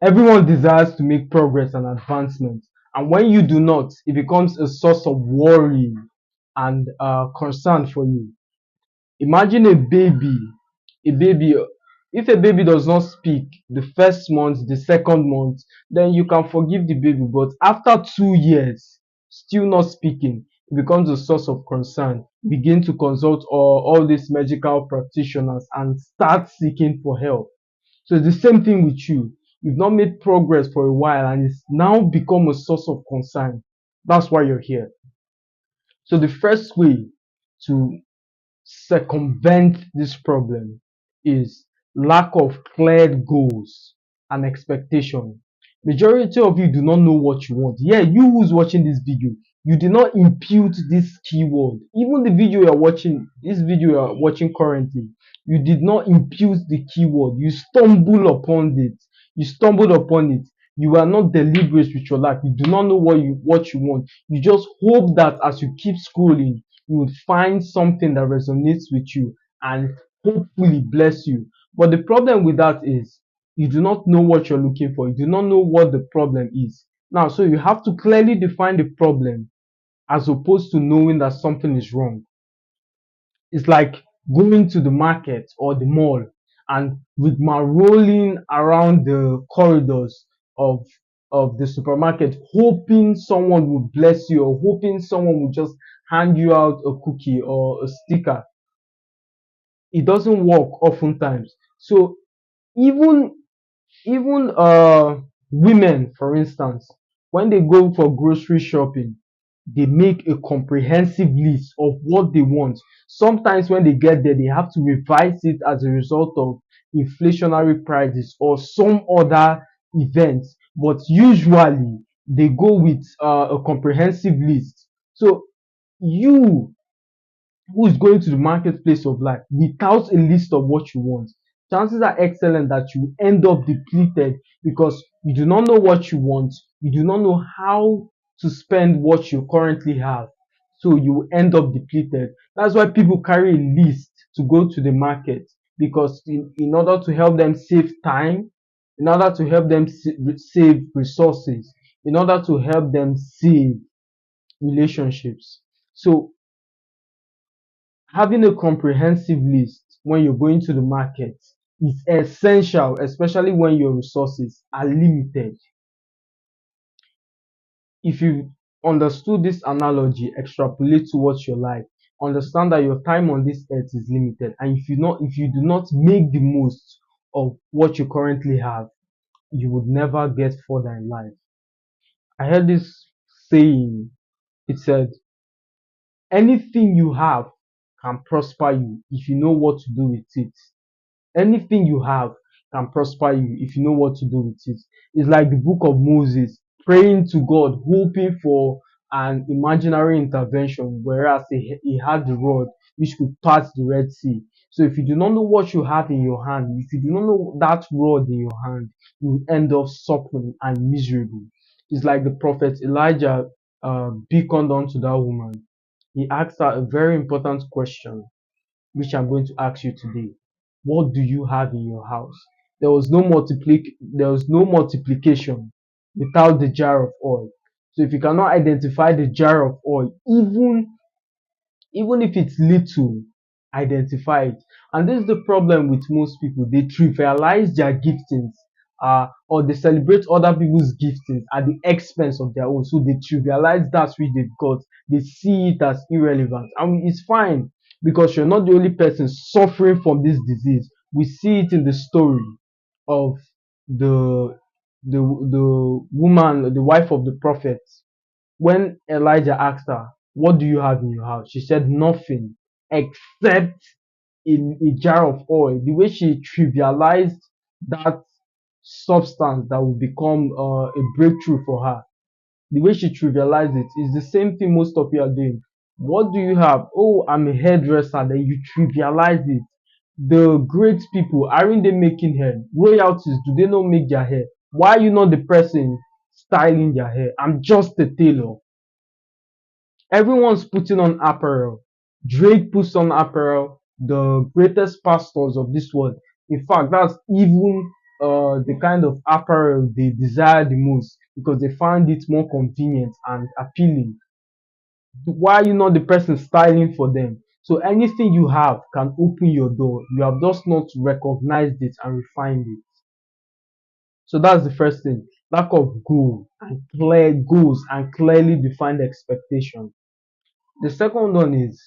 Everyone desires to make progress and advancement, and when you do not, it becomes a source of worry and concern for you. Imagine a baby. If a baby does not speak the first month, the second month, then you can forgive the baby. But after 2 years, still not speaking, it becomes a source of concern. Begin to consult all these medical practitioners and start seeking for help. So it's the same thing with you. You've not made progress for a while and it's now become a source of concern. That's why you're here. So the first way to circumvent this problem is lack of clear goals and expectation. Majority of you do not know what you want. Yeah, you who's watching this video, you did not impute this keyword. Even the video you're watching, this video you're watching currently, you did not impute the keyword. You stumbled upon it. You stumbled upon it. You are not deliberate with your life. You do not know what you want. You just hope that as you keep scrolling, you would find something that resonates with you and hopefully bless you. But the problem with that is you do not know what you're looking for. You do not know what the problem is. Now, so you have to clearly define the problem as opposed to knowing that something is wrong. It's like going to the market or the mall and rolling around the corridors of the supermarket, hoping someone will bless you or hoping someone will just hand you out a cookie or a sticker. It doesn't work oftentimes. So even women, for instance, when they go for grocery shopping, they make a comprehensive list of what they want. Sometimes when they get there, they have to revise it as a result of inflationary prices or some other events. But usually they go with a comprehensive list. So you who is going to the marketplace of life without a list of what you want, chances are excellent that you end up depleted because you do not know what you want, you do not know how to spend what you currently have. So you end up depleted. That's why people carry a list to go to the market because in order to help them save time, in order to help them save resources, in order to help them save relationships. So having a comprehensive list when you're going to the market is essential, especially when your resources are limited. If you understood this analogy, extrapolate towards your life, understand that your time on this earth is limited, and if you do not make the most of what you currently have, you would never get further in life. I heard this saying. It said, anything you have can prosper you if you know what to do with it. Anything you have can prosper you if you know what to do with it. It's like the book of Moses praying to God, hoping for an imaginary intervention, whereas he had the rod which could pass the Red Sea. So if you do not know what you have in your hand, if you do not know that rod in your hand, you will end up suffering and miserable. It's like the prophet Elijah beckoned unto that woman. He asked her a very important question, which I'm going to ask you today. What do you have in your house? There was no multiplication without the jar of oil. So if you cannot identify the jar of oil, even if it's little, identify it. And this is the problem with most people. They trivialize their giftings, or they celebrate other people's giftings at the expense of their own. So they trivialize that which they've got. They see it as irrelevant. And it's fine because you're not the only person suffering from this disease. We see it in the story of the the woman, the wife of the prophet, when Elijah asked her, what do you have in your house? She said, nothing except in a jar of oil. The way she trivialized that substance that will become a breakthrough for her, the way she trivialized it is the same thing most of you are doing. What do you have? Oh, I'm a hairdresser. Then you trivialize it. The great people, aren't they making hair? Royalties, do they not make their hair? Why are you not the person styling their hair? I'm just a tailor. Everyone's putting on apparel. Drake puts on apparel. The greatest pastors of this world. In fact, that's even the kind of apparel they desire the most because they find it more convenient and appealing. Why are you not the person styling for them? So anything you have can open your door. You have just not recognized it and refined it. So that's the first thing. Lack of goal and clear goals and clearly defined expectation. The second one is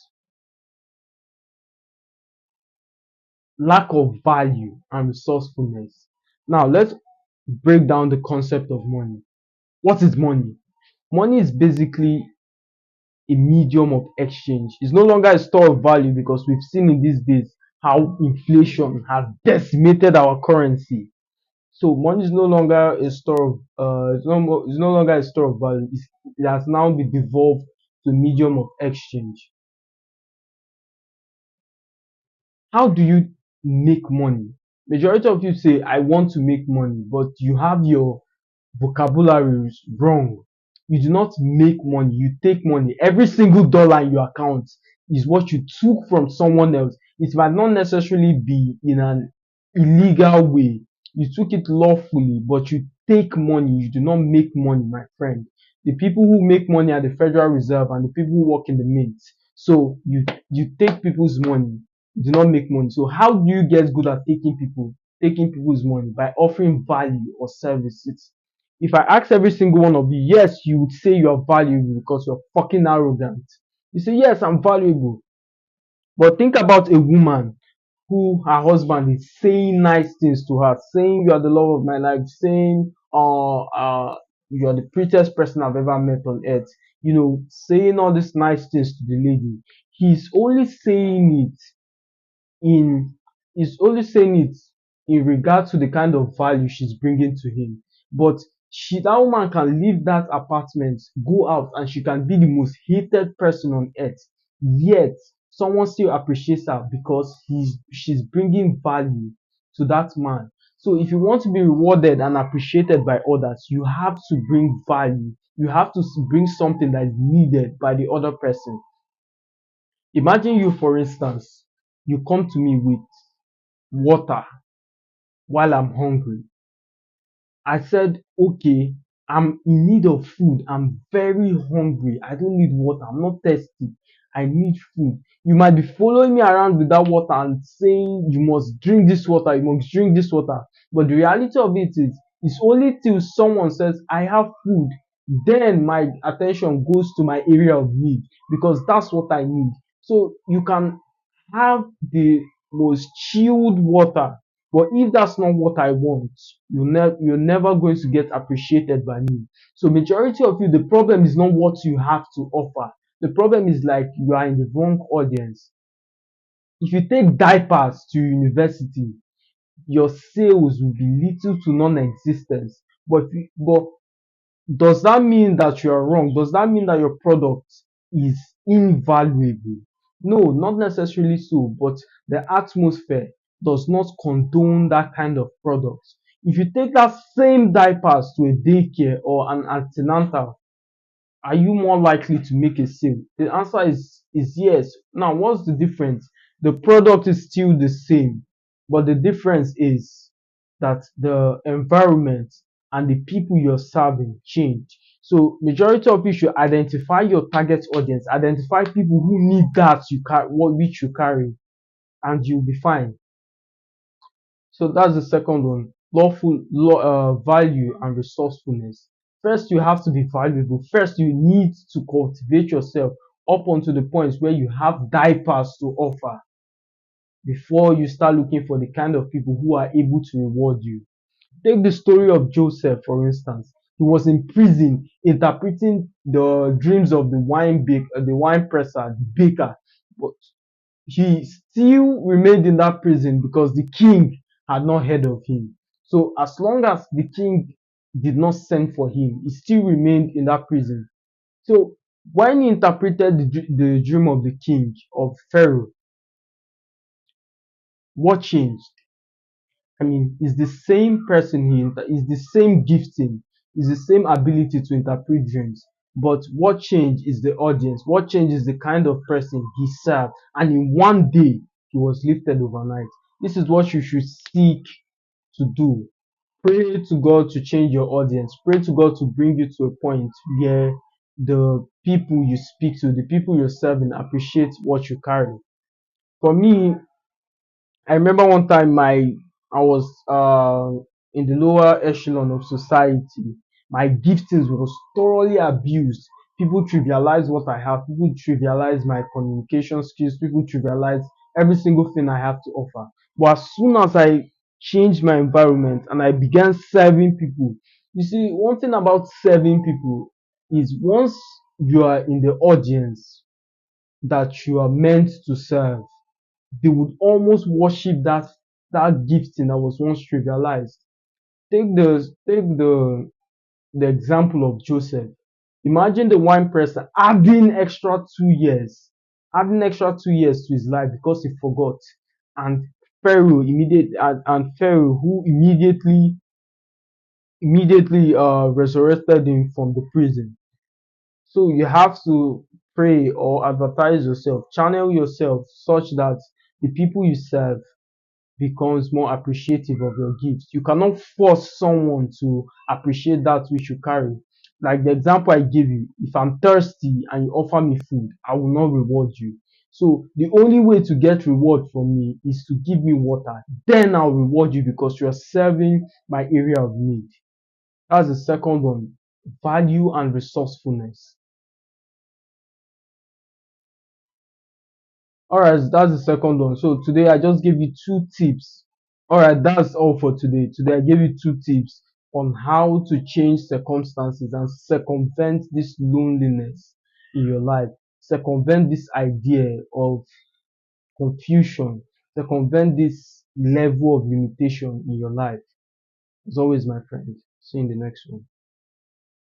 lack of value and resourcefulness. Now let's break down the concept of money. What is money? Money is basically a medium of exchange. It's no longer a store of value because we've seen in these days how inflation has decimated our currency. So money is no longer a store of it's no longer a store of value. It has now been devolved to a medium of exchange. How do you make money? Majority of you say I want to make money, but you have your vocabulary is wrong. You do not make money, you take money. Every single dollar in your account is what you took from someone else. It might not necessarily be in an illegal way. You took it lawfully, but you take money. You do not make money, my friend. The people who make money are the Federal Reserve and the people who work in the mint. So you take people's money, you do not make money. So how do you get good at taking people's money? By offering value or services. If I ask every single one of you, yes, you would say you are valuable because you're fucking arrogant. You say, yes, I'm valuable. But think about a woman who her husband is saying nice things to her, saying you are the love of my life, saying you're the prettiest person I've ever met on earth, saying all these nice things to the lady. He's only saying it in is only saying it in regard to the kind of value she's bringing to him. But that woman can leave that apartment, go out, and she can be the most hated person on earth. Yet someone still appreciates her because she's bringing value to that man. So if you want to be rewarded and appreciated by others, you have to bring value. You have to bring something that is needed by the other person. Imagine you, for instance, you come to me with water while I'm hungry. I said, okay, I'm in need of food. I'm very hungry. I don't need water. I'm not thirsty. I need food. You might be following me around with that water and saying, you must drink this water, you must drink this water. But the reality of it is, it's only till someone says, I have food, then my attention goes to my area of need because that's what I need. So you can have the most chilled water, but if that's not what I want, you're never going to get appreciated by me. So majority of you, the problem is not what you have to offer. The problem is like you are in the wrong audience. If you take diapers to university, your sales will be little to non-existent. But does that mean that you are wrong? Does that mean that your product is invaluable? No, not necessarily so, but the atmosphere does not condone that kind of product. If you take that same diapers to a daycare or an antenatal, are you more likely to make a sale? The answer is yes. Now, what's the difference? The product is still the same, but the difference is that the environment and the people you're serving change. So, majority of you should identify your target audience, identify people who need that you carry, what which you carry, and you'll be fine. So that's the second one. Value and resourcefulness. First, you have to be valuable. First, you need to cultivate yourself up onto the point where you have diapers to offer before you start looking for the kind of people who are able to reward you. Take the story of Joseph, for instance. He was in prison interpreting the dreams of the wine presser, the baker. But he still remained in that prison because the king had not heard of him. So as long as the king did not send for him, he still remained in that prison. So when he interpreted the dream of the king of Pharaoh, what changed? I mean, it's the same person is the same gifting, is the same ability to interpret dreams. But what changed is the audience. What changed is the kind of person he served. And in one day, he was lifted overnight. This is what you should seek to do. Pray to God to change your audience. Pray to God to bring you to a point where the people you speak to, the people you're serving, appreciate what you carry. For me, I remember one time I was in the lower echelon of society. My giftings was thoroughly abused. People trivialize what I have. People trivialize my communication skills. People trivialize every single thing I have to offer. But as soon as I changed my environment and I began serving people, you see, one thing about serving people is once you are in the audience that you are meant to serve, they would almost worship that gifting that was once trivialized. Take the example of Joseph. Imagine the wine presser adding extra 2 years to his life because he forgot, and Pharaoh who immediately resurrected him from the prison. So you have to pray or advertise yourself, channel yourself such that the people you serve becomes more appreciative of your gifts. You cannot force someone to appreciate that which you carry. Like the example I give you, if I'm thirsty and you offer me food, I will not reward you. So the only way to get reward from me is to give me water. Then I'll reward you because you are serving my area of need. That's the second one. Value and resourcefulness. All right, that's the second one. So today I just gave you two tips. All right, that's all for today. Today I gave you two tips on how to change circumstances and circumvent this loneliness in your life, circumvent this idea of confusion, circumvent this level of limitation in your life. As always, my friend. See you in the next one.